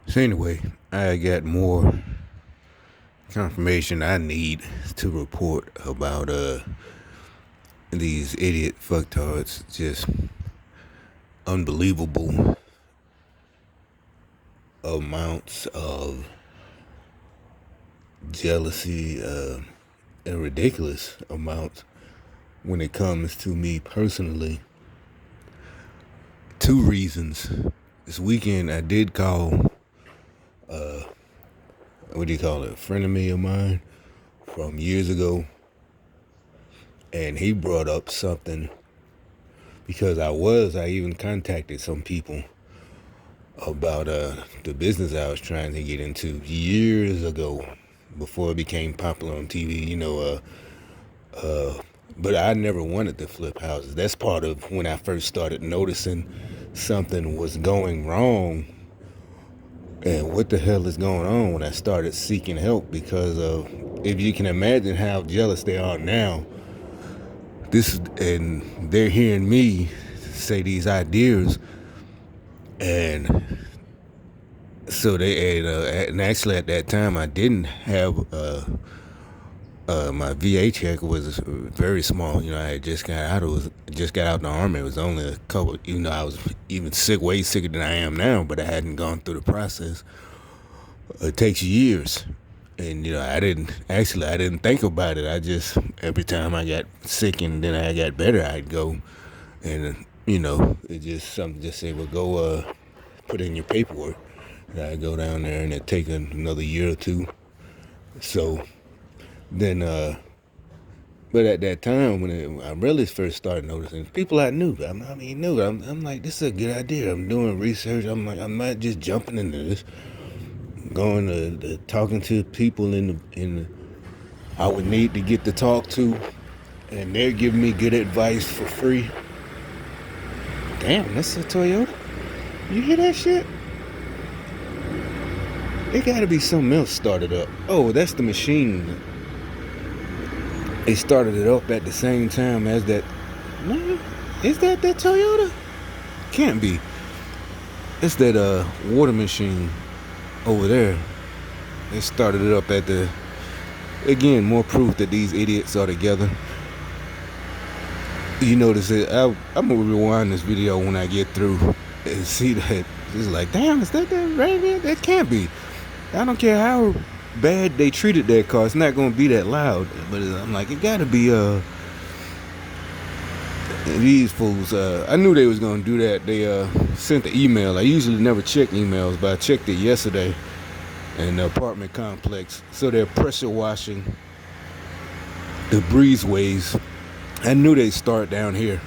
So anyway, I got more confirmation I need to report about these idiot fucktards. Just unbelievable amounts of jealousy and ridiculous amounts when it comes to me personally. Two reasons. This weekend I did call what do you call it? A friend of me of mine from years ago, and he brought up something because I even contacted some people about the business I was trying to get into years ago before it became popular on TV, but I never wanted to flip houses. That's part of when I first started noticing something was going wrong and what the hell is going on when I started seeking help, because of, if you can imagine how jealous they are now, and they're hearing me say these ideas, and so and actually at that time I didn't have my VA check was very small. I had just got out of the army. It was only a couple. I was even sick, way sicker than I am now, but I hadn't gone through the process. It takes years, and I didn't think about it. I just, every time I got sick and then I got better, I'd go, and it just something just say, well, go put in your paperwork. And I go down there, and it take another year or two. So then, but at that time when I really first started noticing people I knew, I'm like, this is a good idea. I'm doing research. I'm like, I'm not just jumping into this. Going to talking to people I would need to get to talk to, and they're giving me good advice for free. Damn, that's a Toyota. You hear that shit? It gotta be something else started up. Oh, that's the machine. They started it up at the same time as that. No, is that Toyota? Can't be. It's that water machine over there. They started it up at the. Again, more proof that these idiots are together. You notice it. I'm gonna rewind this video when I get through and see that. It's like, damn, is that radio? That can't be. I don't care how bad they treated that car. It's not gonna be that loud. But I'm like, it gotta be these fools. I knew they was gonna do that. They sent the email. I usually never check emails, but I checked it yesterday in the apartment complex. So they're pressure washing the breezeways. I knew they'd start down here.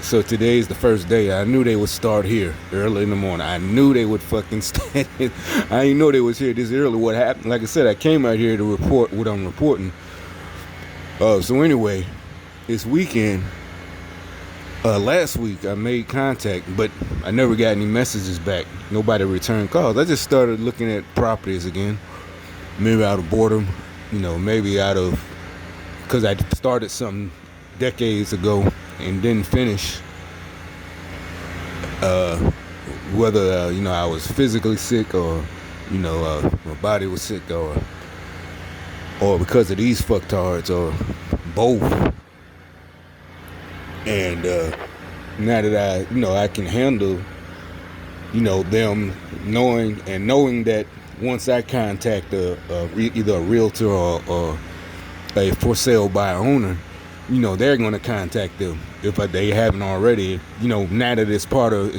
So today's the first day. I knew they would start here early in the morning. I knew they would fucking stand it. I didn't know they was here this early. What happened? Like I said, I came out here to report what I'm reporting. So anyway, this weekend, last week I made contact, but I never got any messages back. Nobody returned calls. I just started looking at properties again. Maybe out of boredom, maybe because I started something decades ago and didn't finish. Whether I was physically sick, or my body was sick, or because of these fucktards, or both. And now that I can handle them knowing that once I contact either a realtor or a for sale by owner, they're going to contact them if they haven't already. Now that it's part of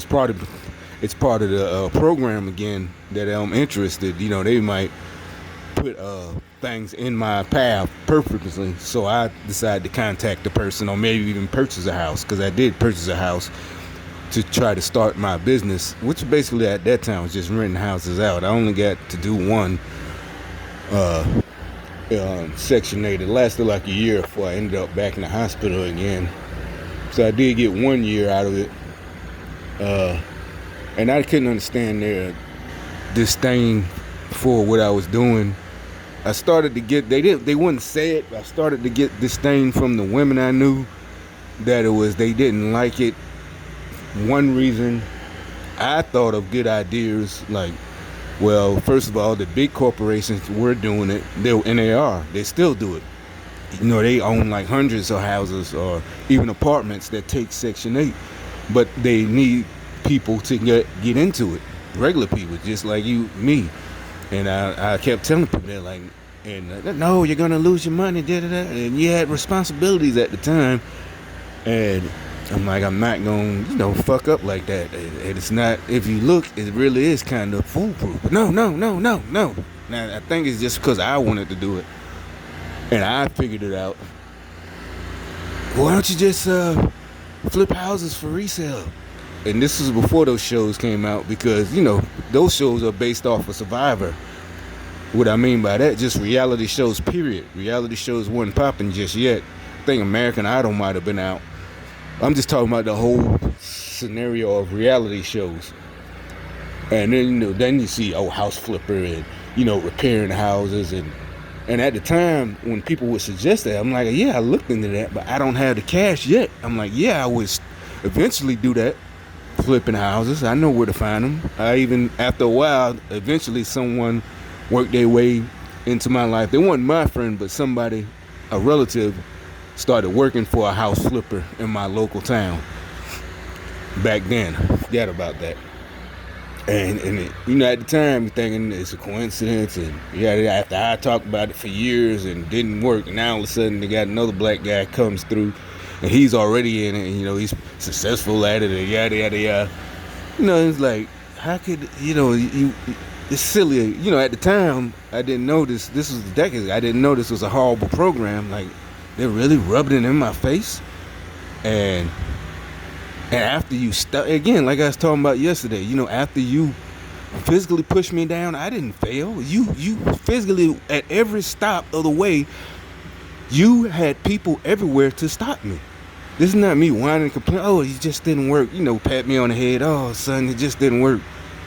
the program again, that I'm interested. They might put things in my path purposely, so I decided to contact the person, or maybe even purchase a house, because I did purchase a house to try to start my business, which basically at that time was just renting houses out. I only got to do one. Section 8. It lasted like a year before I ended up back in the hospital again. So I did get 1 year out of it. And I couldn't understand their disdain for what I was doing. I started to get, they wouldn't say it, but I started to get disdain from the women I knew, that they didn't like it. One reason I thought of good ideas, like Well, first of all, the big corporations were doing it, and they are. They still do it. You know, they own like hundreds of houses or even apartments that take Section 8, but they need people to get into it. Regular people, just like you, me. And I kept telling people that, like, and no, you're gonna lose your money, da da da. And you had responsibilities at the time, and I'm like, I'm not gonna, fuck up like that. And it's not. If you look, it really is kind of foolproof. But no, no, no, no, no. Now I think it's just because I wanted to do it, and I figured it out. Why don't you just flip houses for resale? And this was before those shows came out, because those shows are based off of Survivor. What I mean by that, just reality shows, period. Reality shows weren't popping just yet. I think American Idol might have been out. I'm just talking about the whole scenario of reality shows. And then then you see house flipper and repairing houses, and at the time when people would suggest that, I'm like, yeah, I looked into that, but I don't have the cash yet. I'm like, yeah, I would eventually do that. Flipping houses, I know where to find them. I even, after a while, eventually someone worked their way into my life. They weren't my friend, but somebody, a relative, started working for a house flipper in my local town. Back then, forget about that. And at the time, you're thinking it's a coincidence, and after I talked about it for years and didn't work, and now all of a sudden they got another black guy comes through. And he's already in it, and he's successful at it, and yada yada yada. It's like, how could it's silly. At the time, I didn't know this. This was decades. I didn't know this was a horrible program. Like, they really rubbed it in my face, and after you again, like I was talking about yesterday. After you physically pushed me down, I didn't fail. You physically, at every stop of the way, you had people everywhere to stop me. This is not me whining and complaining. Oh, it just didn't work. Pat me on the head. Oh, son, it just didn't work.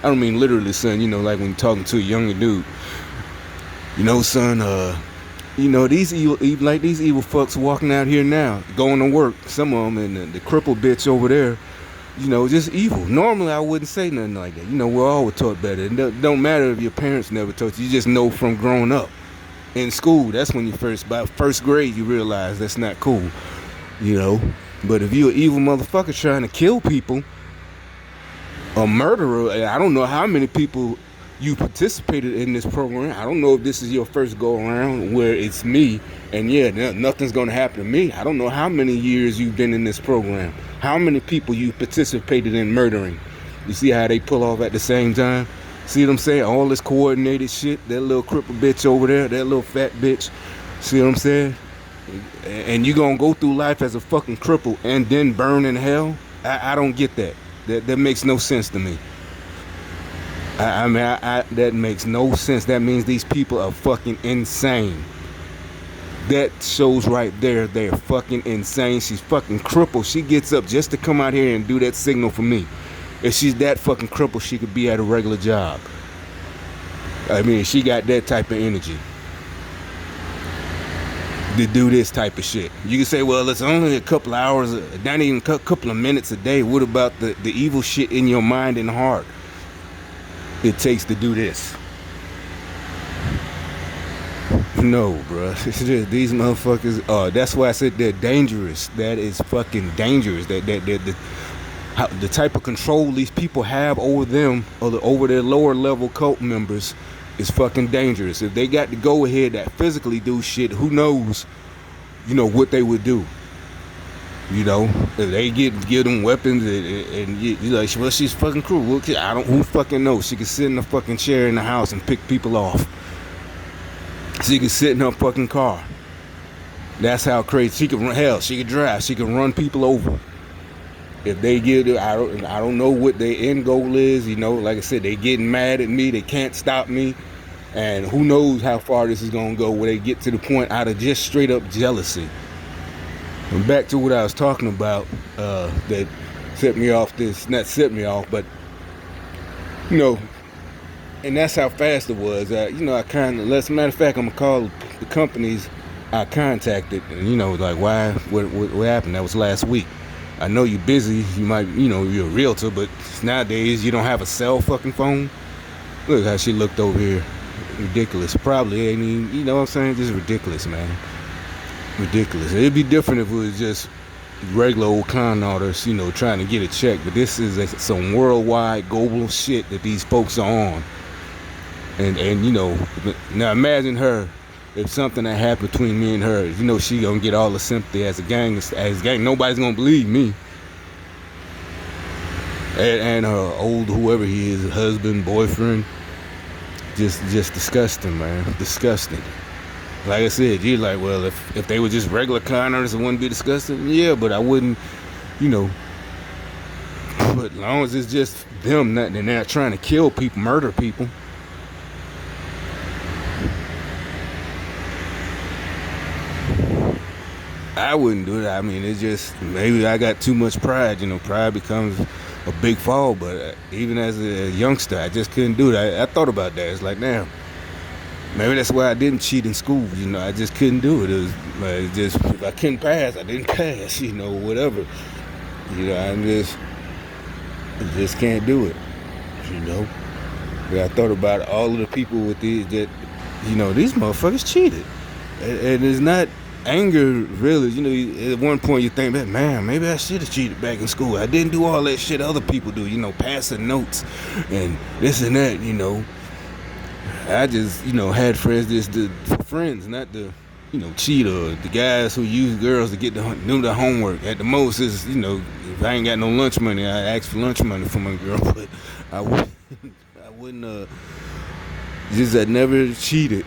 I don't mean literally, son. Like when you're talking to a younger dude. Son, these evil fucks walking out here now, going to work. Some of them, and the crippled bitch over there, just evil. Normally, I wouldn't say nothing like that. We're all taught better. It don't matter if your parents never taught you. You just know from growing up. In school, that's when by first grade, you realize that's not cool, But if you're an evil motherfucker trying to kill people, a murderer, I don't know how many people you participated in this program. I don't know if this is your first go around where it's me, and nothing's gonna happen to me. I don't know how many years you've been in this program, how many people you participated in murdering. You see how they pull off at the same time? See what I'm saying? All this coordinated shit. That little cripple bitch over there, that little fat bitch. See what I'm saying? And you gonna go through life as a fucking cripple and then burn in hell? I don't get that. That makes no sense to me. That makes no sense. That means these people are fucking insane. That shows right there they're fucking insane. She's fucking crippled. She gets up just to come out here and do that signal for me. If she's that fucking crippled, she could be at a regular job. I mean, she got that type of energy to do this type of shit. You can say, well, it's only a couple hours, not even a couple of minutes a day. What about the evil shit in your mind and heart it takes to do this? No, bro. These motherfuckers, that's why I said they're dangerous. That is fucking dangerous. The type of control these people have over them, or over their lower level cult members, is fucking dangerous. If they got to go ahead that physically do shit, who knows, what they would do. If they give them weapons and you're like, well, she's fucking cruel. Well, who fucking knows? She can sit in a fucking chair in the house and pick people off. She can sit in her fucking car. That's how crazy. She can drive. She can run people over. If they I don't know what their end goal is. Like I said, they getting mad at me. They can't stop me. And who knows how far this is going to go, where they get to the point out of just straight up jealousy. And back to what I was talking about, that set me off not set me off, but, and that's how fast it was. I kind of, as a matter of fact, I'm going to call the companies I contacted, and, like, why, what happened? That was last week. I know you're busy, you might, you're a realtor, but nowadays you don't have a cell fucking phone. Look how she looked over here. Ridiculous. Probably ain't even, you know what I'm saying? Just ridiculous, man. Ridiculous. It'd be different if it was just regular old con artists, you know, trying to get a check. But this is some worldwide global shit that these folks are on. And you know, now imagine her if something that happened between me and her. You know, she gonna get all the sympathy as a gang. Nobody's gonna believe me. And her old whoever he is, husband, boyfriend, just disgusting, man, disgusting. Like I said, you're like, well, if they were just regular con artists, it wouldn't be disgusting. Yeah, but I wouldn't, you know. But as long as it's just them, they're not trying to kill people, murder people. I wouldn't do it. I mean, it's just maybe I got too much pride. You know, pride becomes a big fall. But even as a youngster, I just couldn't do it. I thought about that. It's like, damn, maybe that's why I didn't cheat in school. You know, I just couldn't do it. It was like, just if I couldn't pass, I didn't pass. You know, whatever. You know, I just can't do it. You know, but I thought about all of the people with these that, you know, these motherfuckers cheated, and it's not anger really. You know, at one point you think, man, maybe I should have cheated back in school. I didn't do all that shit other people do. You know, passing notes and this and that. You know, I just, you know, had friends just for friends, not the, you know, cheat or the guys who use girls to get do the homework. At the most is, you know, if I ain't got no lunch money, I ask for lunch money for my girl, but I wouldn't, just I never cheated.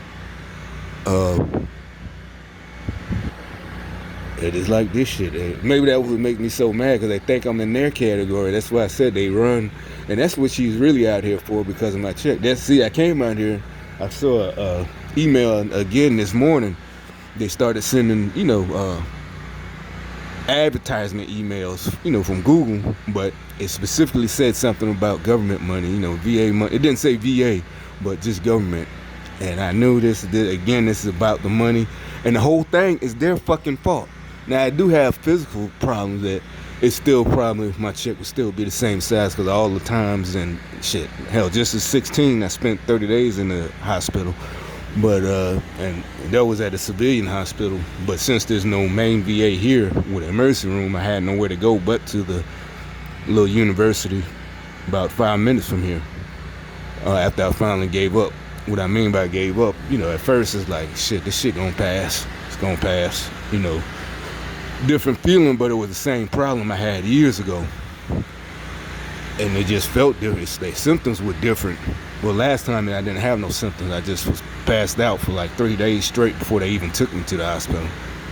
It is like this shit. Maybe that would make me so mad because they think I'm in their category. That's why I said they run, and that's what she's really out here for because of my check. I came out here. I saw a email again this morning. They started sending, you know, advertisement emails, you know, from Google, but it specifically said something about government money, you know, VA money. It didn't say VA, but just government. And I knew this is about the money, and the whole thing is their fucking fault. Now I do have physical problems that it's still probably my check would still be the same size because all the times and shit. Hell, just at 16, I spent 30 days in the hospital. But and that was at a civilian hospital. But since there's no main VA here with an emergency room, I had nowhere to go but to the little university about 5 minutes from here. After I finally gave up. What I mean by gave up, you know, at first it's like, shit, this shit gonna pass. It's gonna pass. You know, different feeling, but it was the same problem I had years ago. And it just felt different. The symptoms were different. Well, last time I didn't have no symptoms. I just was passed out for like 3 days straight before they even took me to the hospital.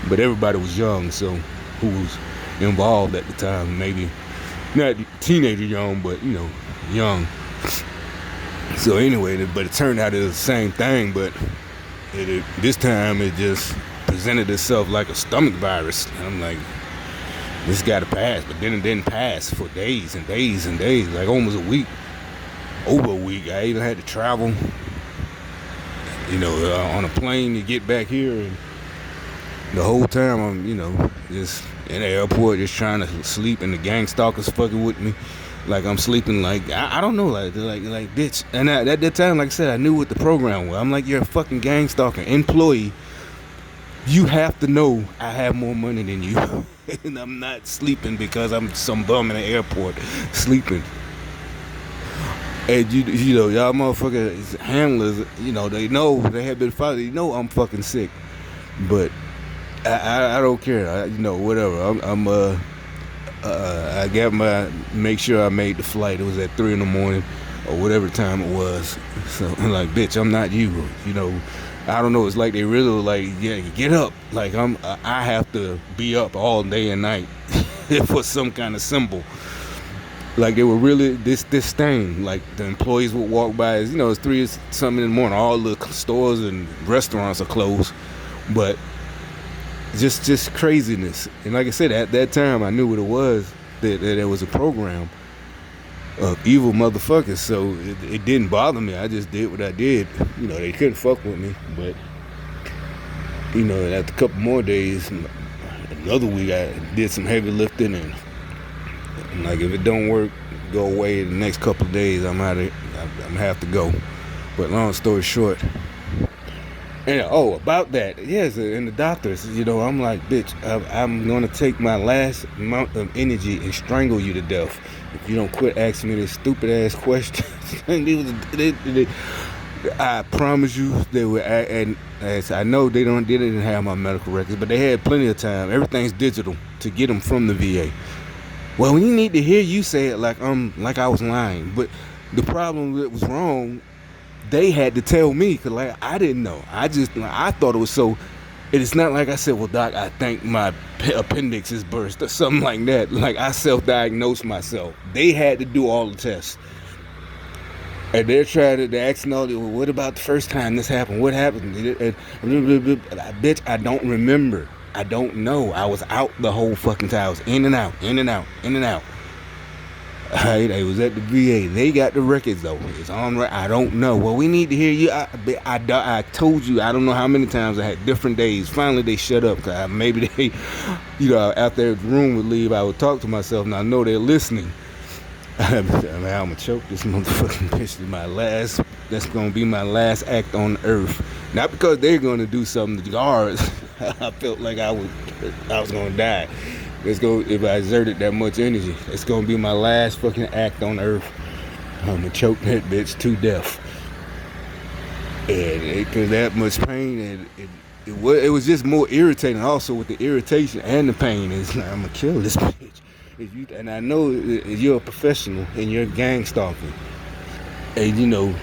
But everybody was young, so who was involved at the time, maybe not teenager young, but, you know, young. So anyway, but it turned out it was the same thing, but this time it just presented itself like a stomach virus. And I'm like, this got to pass, but then it didn't pass for days and days and days, like almost a week, over a week. I even had to travel, you know, on a plane to get back here, and the whole time I'm, you know, just in the airport, just trying to sleep, and the gang stalkers fucking with me. Like I'm sleeping, like I don't know, like bitch. And at that time, like I said, I knew what the program was. I'm like, you're a fucking gang stalker employee. You have to know I have more money than you, and I'm not sleeping because I'm some bum in the airport sleeping. And you know, y'all motherfucking handlers, you know, they know they have been followed. They know I'm fucking sick, but I don't care. You know, whatever. I got make sure I made the flight. It was at 3 a.m. or whatever time it was. So I'm like, bitch, I'm not you. You know, I don't know. It's like they really were like, yeah, get up. Like I have to be up all day and night for some kind of symbol. Like they were really this thing. Like the employees would walk by. You know, it's 3 something in the morning. All the stores and restaurants are closed, but just craziness. And like I said, at that time I knew what it was, that there was a program of evil motherfuckers, so it didn't bother me. I just did what I did. You know, they couldn't fuck with me. But you know, after a couple more days, another week, I did some heavy lifting, and like if it don't work, go away in the next couple of days, I'm gonna have to go. But long story short, and about that, yes, and the doctors, I'm like, bitch, I'm gonna take my last amount of energy and strangle you to death if you don't quit asking me this stupid ass question. I promise you, they were, and as I know, they didn't have my medical records, but they had plenty of time. Everything's digital to get them from the VA. Well, we need to hear you say it like I was lying, but the problem that was wrong, they had to tell me, because like I didn't know. I thought it was so. It's not like I said, well, doc, I think my appendix is burst or something like that. Like I self-diagnosed myself. They had to do all the tests. And they're asking all, well, what about the first time this happened? What happened? Bitch, I don't remember. I don't know. I was out the whole fucking time. I was in and out, in and out, in and out. I was at the VA. They got the records though. It's on right. I don't know. Well, we need to hear you. I told you. I don't know how many times I had different days. Finally, they shut up. Cause maybe they, after the room would leave, I would talk to myself, and I know they're listening. I'm gonna choke this motherfucking bitch. That's gonna be my last act on earth. Not because they're gonna do something to the guards. I felt like I was gonna die. If I exerted that much energy, it's gonna be my last fucking act on earth. I'm gonna choke that bitch to death. And cause that much pain, and it was just more irritating. Also with the irritation and the pain, it's like, I'm gonna kill this bitch. And I know you're a professional and you're gang stalking. And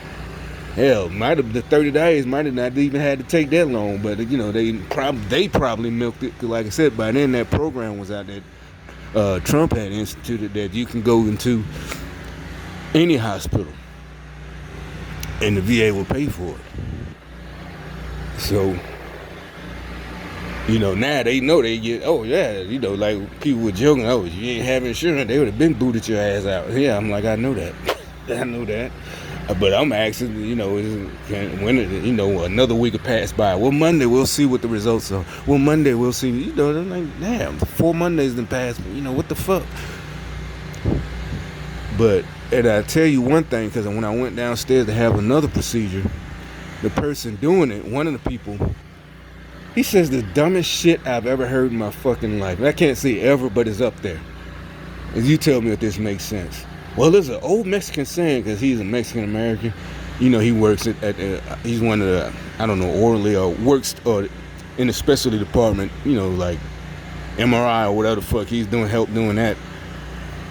hell, the 30 days might have not even had to take that long, but they probably milked it. Cause like I said, by then that program was out that Trump had instituted, that you can go into any hospital and the VA will pay for it. So now they know they get, like people were joking, you ain't have insurance, they would have been booted your ass out. Yeah, I'm like, I know that. I know that. But I'm asking, when another week will pass by. Well, Monday we'll see what the results are. Well, Monday we'll see. I'm like, damn, 4 Mondays done passed. What the fuck? And I tell you one thing, because when I went downstairs to have another procedure, the person doing it, one of the people, he says the dumbest shit I've ever heard in my fucking life. And I can't say ever, but it's up there. And you tell me if this makes sense. Well, there's an old Mexican saying, because he's a Mexican American. He works he's one of the, I don't know, orally or works in the specialty department, like MRI or whatever the fuck he's doing, help doing that.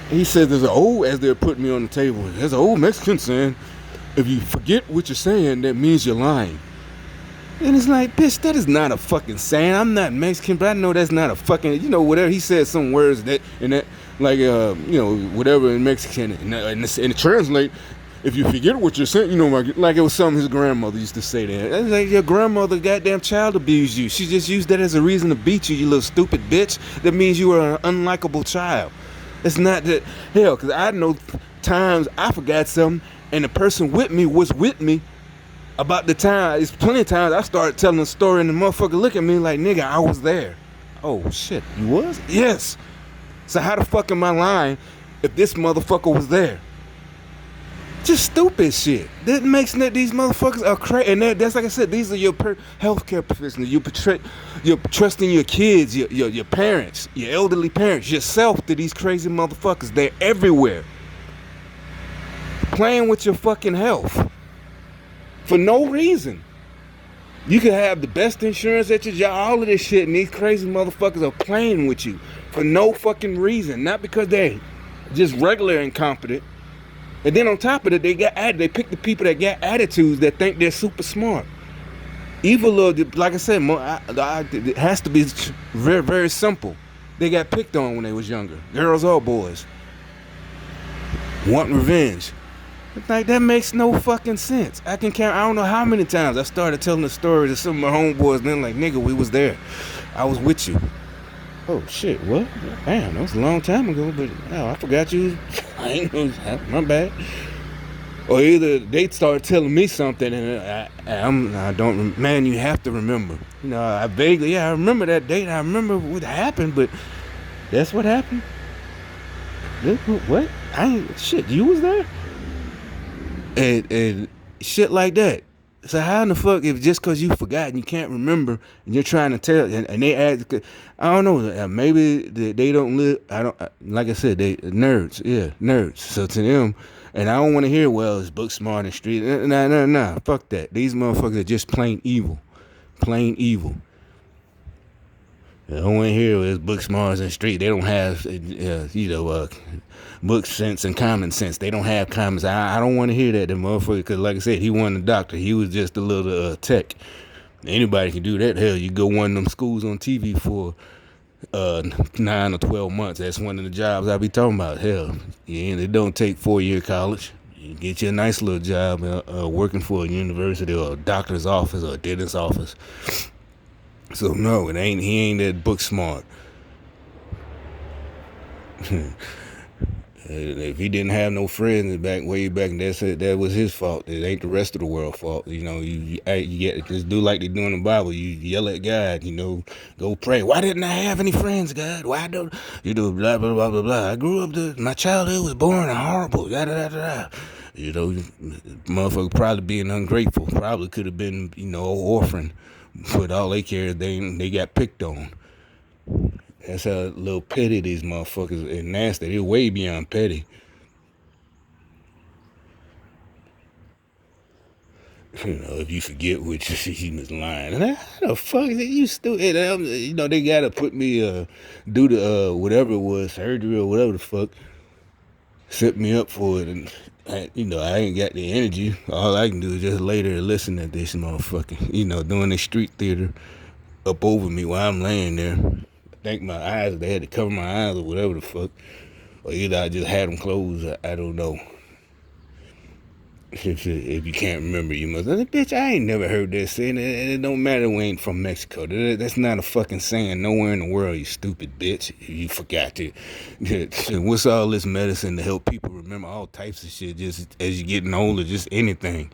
He says as they're putting me on the table, there's an old Mexican saying, if you forget what you're saying, that means you're lying. And it's like, bitch, that is not a fucking saying. I'm not Mexican, but I know that's not a fucking, whatever. He said some words that, like, whatever in Mexican. And it translate, if you forget what you're saying, like it was something his grandmother used to say that. It's like, your grandmother goddamn child abused you. She just used that as a reason to beat you, you little stupid bitch. That means you are an unlikable child. It's not that, hell, because I know times I forgot something, and the person with me was with me. About the time, it's plenty of times I started telling a story and the motherfucker look at me like, nigga, I was there. Oh shit, you was? Yes. So how the fuck am I lying if this motherfucker was there? Just stupid shit. That makes these motherfuckers are crazy. And that's like I said, these are your healthcare professionals. You're trusting your kids, your parents, your elderly parents, yourself to these crazy motherfuckers. They're everywhere. Playing with your fucking health. For no reason. You could have the best insurance at your job, all of this shit, and these crazy motherfuckers are playing with you for no fucking reason. Not because they're just regular incompetent. And then on top of it, they pick the people that got attitudes that think they're super smart. Evil, like I said, it has to be very, very simple. They got picked on when they was younger. Girls or boys. Want revenge. Like, that makes no fucking sense. I don't know how many times I started telling the story to some of my homeboys, and they're like, nigga, we was there. I was with you. Oh, shit, what? Damn, that was a long time ago, but I forgot you. I ain't know, my bad. Or either they start telling me something, and I don't, man, you have to remember. I vaguely, I remember that date, I remember what happened, but that's what happened? What? Shit, you was there? And Shit like that. So how in the fuck if just cause you forgot and you can't remember and you're trying to tell and they ask, I don't know, maybe they don't live. I don't like I said they nerds, yeah, nerds. So to them, and I don't want to hear well it's book smart and street. Nah, fuck that. These motherfuckers are just plain evil, plain evil. I don't want to hear it's book smarts and street. They don't have, book sense and common sense. They don't have common sense. I don't want to hear that, the motherfucker, because like I said, he wasn't a doctor. He was just a little tech. Anybody can do that. Hell, you go one of them schools on TV for 9 or 12 months. That's one of the jobs I be talking about. Hell, yeah, it don't take 4-year college. You get you a nice little job working for a university or a doctor's office or a dentist's office. So no, it ain't. He ain't that book smart. If he didn't have no friends way back, that's it. That was his fault. It ain't the rest of the world's fault. You get just do like they do in the Bible. You yell at God. Go pray. Why didn't I have any friends, God? Why don't blah blah blah blah blah. I grew up. My childhood was boring and horrible. Da da da da. Motherfucker probably being ungrateful. Probably could have been an orphan, but all they care is they got picked on. That's how little petty these motherfuckers and nasty. They're way beyond petty. If you forget what you was lying. And how the fuck is it you stupid? They gotta put me do the whatever it was, surgery or whatever the fuck. Set me up for it, and I ain't got the energy. All I can do is just lay there and listen to this motherfucker. Doing the street theater up over me while I'm laying there. I think my eyes, they had to cover my eyes or whatever the fuck. Or either I just had them closed. I don't know. If you can't remember, you must. Bitch, I ain't never heard that saying. It don't matter we ain't from Mexico. That's not a fucking saying nowhere in the world, you stupid bitch. You forgot to. What's all this medicine to help people remember all types of shit just as you're getting older, just anything.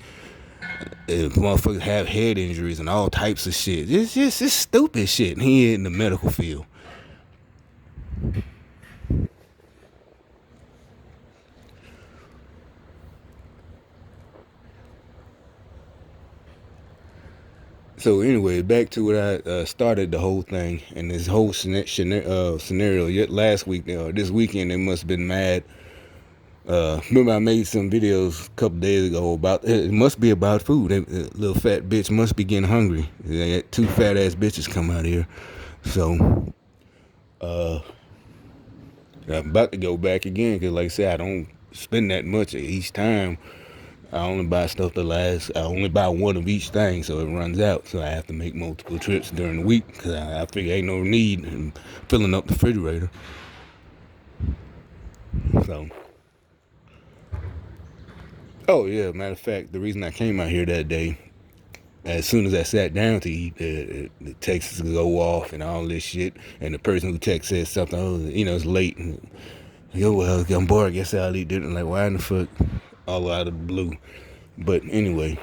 Motherfuckers have head injuries and all types of shit. It's stupid shit. He in the medical field. So anyway, back to what I started the whole thing and this whole scenario. Yet last week or this weekend, they must have been mad. Remember I made some videos a couple days ago about it must be about food. Little fat bitch must be getting hungry. They got 2 fat ass bitches come out here. So I'm about to go back again because, like I said, I don't spend that much each time. I only buy stuff that lasts. I only buy one of each thing, so it runs out. So I have to make multiple trips during the week because I figure ain't no need in filling up the refrigerator. So, oh yeah, matter of fact, the reason I came out here that day, as soon as I sat down to eat, the texts go off and all this shit, and the person who texts says something, it's late. And, well, I'm bored. I guess I'll eat dinner. Like, why in the fuck? All out of the blue. But anyway,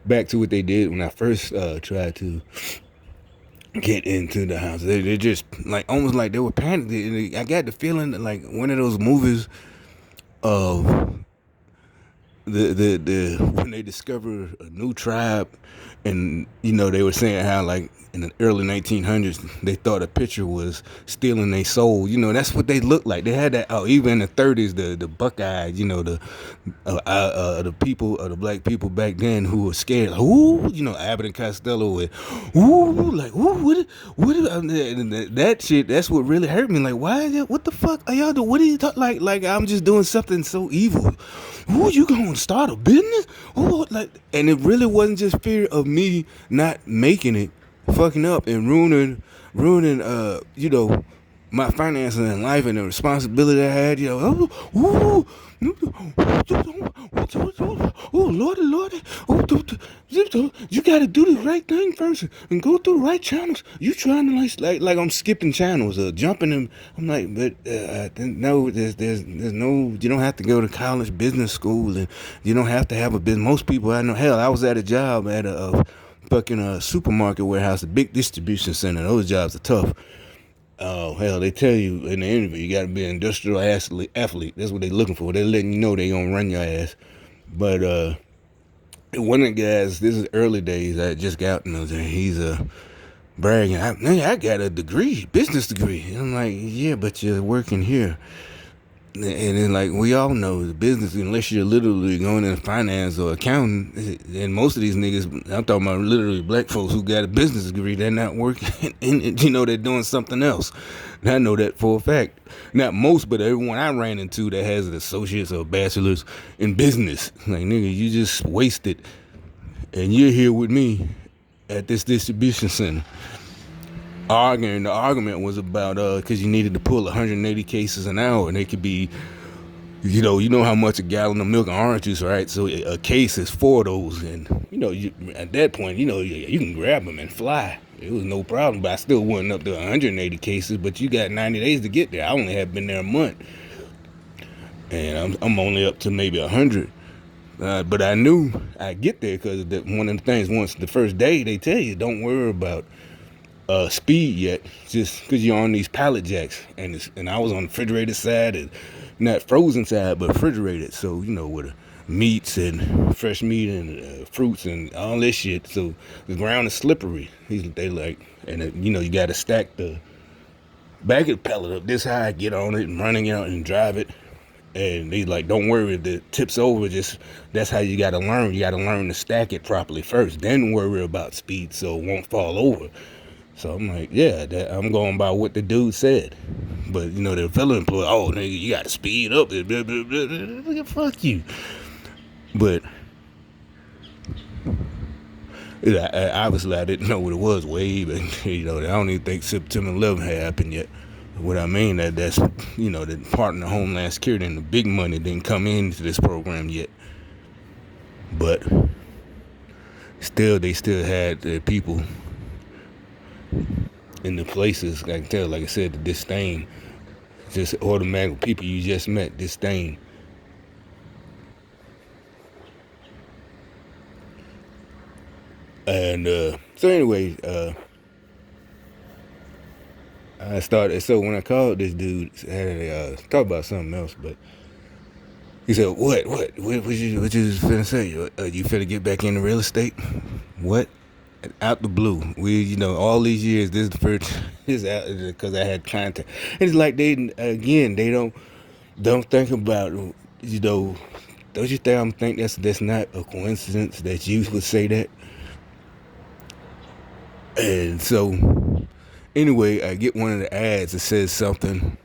back to what they did when I first tried to get into the house. They just almost like they were panicked. I got the feeling that like one of those movies of the when they discover a new tribe, and they were saying how like in the early 1900s they thought a picture was stealing their soul. That's what they looked like. They had that. Oh, even in the 30s, the Buckeyes. The people, the black people back then who were scared. Like, ooh, Abbott and Costello with, ooh, like, ooh, that shit. That's what really hurt me. Like, why is it? What the fuck are y'all doing? What are you talking like? I'm just doing something so evil. Ooh, you gonna start a business? Ooh, and it really wasn't just fear of me not making it, fucking up and ruining, my finances in life and the responsibility I had. Oh, Lordy, you gotta do the right thing first and go through the right channels. You trying to like I'm skipping channels or jumping them. I'm like, but no, there's no. You don't have to go to college, business school, and you don't have to have a business. Most people I know. Hell, I was at a job at a fucking supermarket warehouse, a big distribution center. Those jobs are tough. Oh hell, they tell you in the interview you got to be an industrial athlete. That's what they looking for. They're letting you know they gonna run your ass. But one of the guys, this is early days. I just got out in there. He's bragging. I got a degree, business degree. And I'm like, yeah, but you're working here. And then, like, we all know the business, unless you're literally going into finance or accounting, and most of these niggas, I'm talking about literally black folks who got a business degree, they're not working, and they're doing something else. And I know that for a fact. Not most, but everyone I ran into that has an associate's or bachelor's in business. Like, nigga, you just wasted, and you're here with me at this distribution center. Arguing. The argument was about because you needed to pull 180 cases an hour, and they could be, you know how much a gallon of milk and orange juice, right? So a case is 4 of those, and at that point, you can grab them and fly. It was no problem, but I still wasn't up to 180 cases. But you got 90 days to get there. I only have been there a month, and I'm only up to maybe 100. But I knew I'd get there because one of the things, once the first day, they tell you don't worry about speed yet, just because you're on these pallet jacks, and I was on the refrigerated side, and not frozen side, but refrigerated. So with meats and fresh meat and fruits and all this shit. So the ground is slippery. They like, and you got to stack the back of the pallet up this high, get on it, and running out and drive it. And they like, don't worry if the tip's over. Just that's how you got to learn. You got to learn to stack it properly first, then worry about speed so it won't fall over. So I'm like, yeah, I'm going by what the dude said. But, the fellow employee, oh, nigga, you got to speed up. Blah, blah, blah, blah. Fuck you. But, obviously, I didn't know what it was way, but, I don't even think September 11th had happened yet. What I mean, that's, the part of the Homeland Security and the big money didn't come into this program yet. But, they still had the people in the places. I can tell, like I said, the disdain, just automatic people you just met, disdain. And so anyway, I started. So when I called this dude, I had to talk about something else, but he said, "What you finna say? You finna get back into real estate? What?" Out the blue, all these years, this is the first, this out because I had contact. It's like they don't think about, don't you think that's not a coincidence that you would say that? And so, anyway, I get one of the ads that says something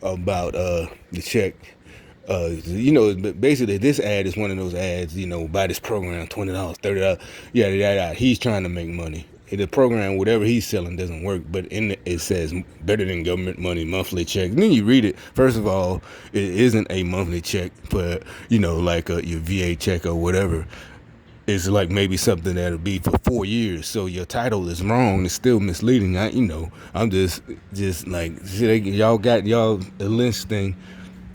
about the check. Basically this ad is one of those ads, buy this program, $20, $30, yada. He's trying to make money. The program, whatever he's selling, doesn't work, but it says better than government money, monthly check. And then you read it. First of all, it isn't a monthly check for, like your VA check or whatever. It's like maybe something that'll be for 4 years. So your title is wrong. It's still misleading. I'm just like, y'all got y'all the lynch thing.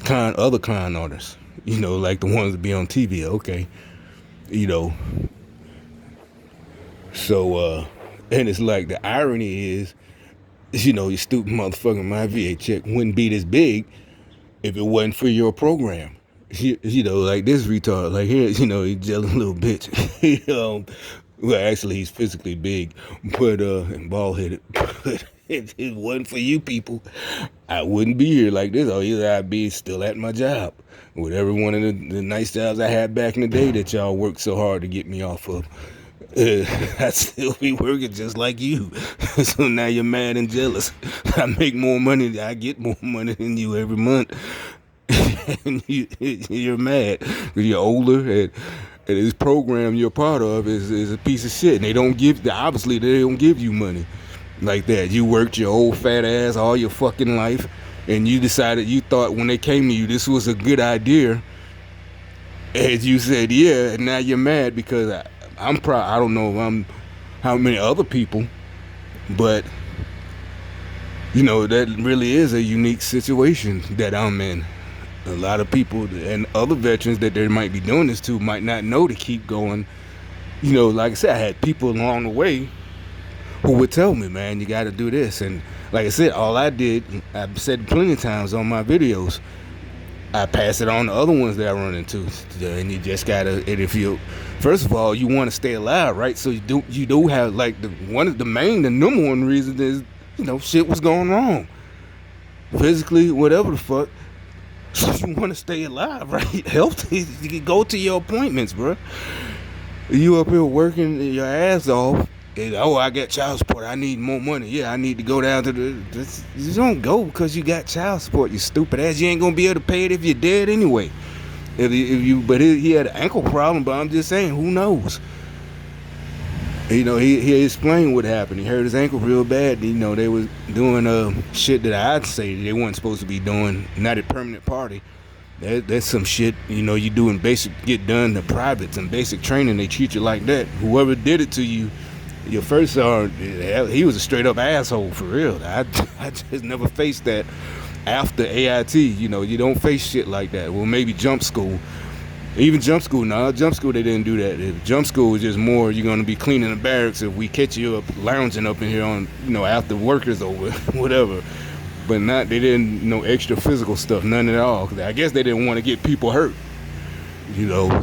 Other con artists, like the ones that be on TV, okay, so and it's like the irony is, you stupid motherfucker, my VA check wouldn't be this big if it wasn't for your program. Like this retard, like here, he's jealous little bitch. Well, actually, he's physically big, but and bald headed. But if it wasn't for you people, I wouldn't be here like this. Or either I'd be still at my job, with every one of the nice jobs I had back in the day that y'all worked so hard to get me off of. I'd still be working just like you. So now you're mad and jealous. I make more money. I get more money than you every month. And you're mad because you're older, and this program you're part of is a piece of shit. And obviously they don't give you money like that. You worked your old fat ass all your fucking life, and you thought when they came to you this was a good idea, and you said yeah, and now you're mad because I don't know if I'm how many other people, but that really is a unique situation that I'm in. A lot of people and other veterans that they might be doing this to might not know to keep going. Like I said, I had people along the way who would tell me, man, you got to do this. And Like I said, all I did, I've said plenty of times on my videos, I pass it on to other ones that I run into, and you just gotta. And if you, first of all, you want to stay alive, right? So you do have like the number one reason is shit was going wrong, physically, whatever the fuck. So you want to stay alive, right? Healthy. You can go to your appointments, bro. You up here working your ass off. And, I got child support. I need more money. Yeah, I need to go down to you don't go because you got child support. You stupid ass. You ain't gonna be able to pay it if you're dead anyway. But he had an ankle problem. But I'm just saying, who knows? He explained what happened. He hurt his ankle real bad. They was doing shit that I'd say they weren't supposed to be doing. Not at Permanent Party. That's some shit, you do in basic, get done to privates and basic training. They treat you like that. Whoever did it to you, your first sergeant, he was a straight up asshole for real. I just never faced that after AIT. You don't face shit like that. Well, maybe jump school. Even jump school, jump school they didn't do that. If jump school was just more, you're gonna be cleaning the barracks if we catch you up lounging up in here on, after work is over, whatever. But they didn't, extra physical stuff, none at all. 'Cause I guess they didn't want to get people hurt,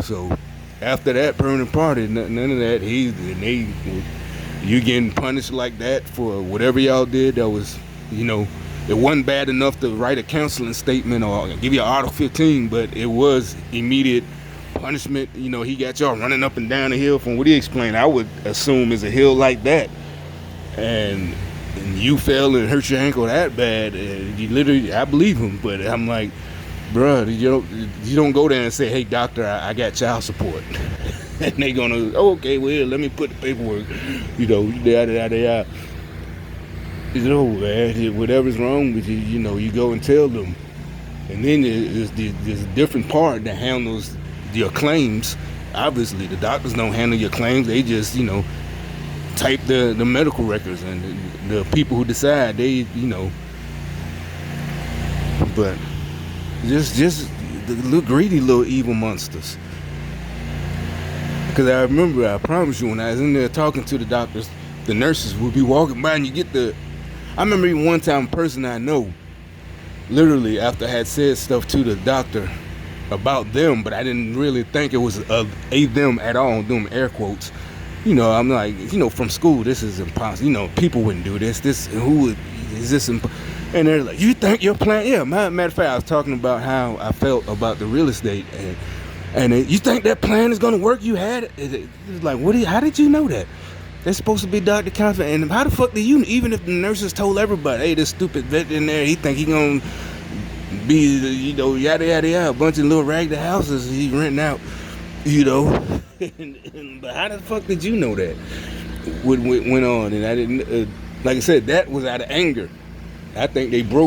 So after that Permanent Party, none of that. You getting punished like that for whatever y'all did. That was, it wasn't bad enough to write a counseling statement or give you an Article 15, but it was immediate punishment. He got y'all running up and down the hill from what he explained. I would assume is a hill like that, and you fell and hurt your ankle that bad. You literally, I believe him, but I'm like, bruh, you don't go there and say, hey doctor, I got child support. And they gonna, okay, well, let me put the paperwork, man, whatever's wrong with you, you go and tell them. And then there's a different part that handles your claims. Obviously, the doctors don't handle your claims. They just, type the medical records, and the people who decide, but just the little greedy little evil monsters. Because I remember, I promise you, when I was in there talking to the doctors, the nurses would be walking by and I remember even one time a person I know, literally after I had said stuff to the doctor about them, but I didn't really think it was a them at all, doing air quotes. I'm like, from school, this is impossible. People wouldn't do this. Is this and they're like, you think your plan? Yeah, matter of fact, I was talking about how I felt about the real estate, and you think that plan is going to work? You had it. It was like, how did you know that? They're supposed to be Dr. Confident. And how the fuck do you, even if the nurses told everybody, hey, this stupid vet in there, he think he going to be, yada, yada, yada, a bunch of little ragged houses he renting out, But how the fuck did you know that? What went on? And I didn't, like I said, that was out of anger. I think they broke